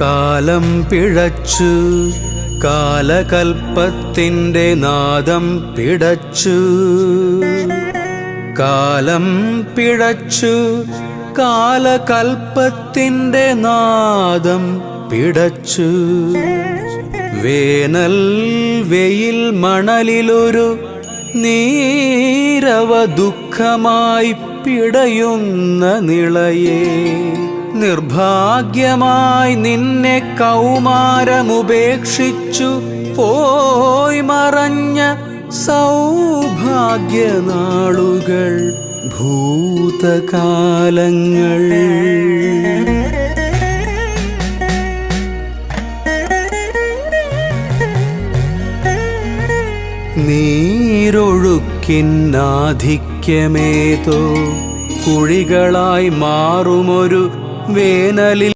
കാലം പിഴച്ചു കാലകൽപ്പത്തിൻ്റെ നാദം പിടച്ചു. കാലം പിഴച്ചു കാലകൽപ്പത്തിൻ്റെ നാദം പിടച്ചു. വേനൽ വെയിൽ മണലിലൊരു നീരവ ദുഃഖമായി പിടയുന്ന നിളയെ, നിർഭാഗ്യമായി നിന്നെ കൗമാരമുപേക്ഷിച്ചു പോയി മറഞ്ഞ സൗഭാഗ്യനാളുകൾ ഭൂതകാലങ്ങൾ. നീരൊഴുക്കിനാധിക്യമേതോ കുഴികളായി മാറുമൊരു വേനലിൽ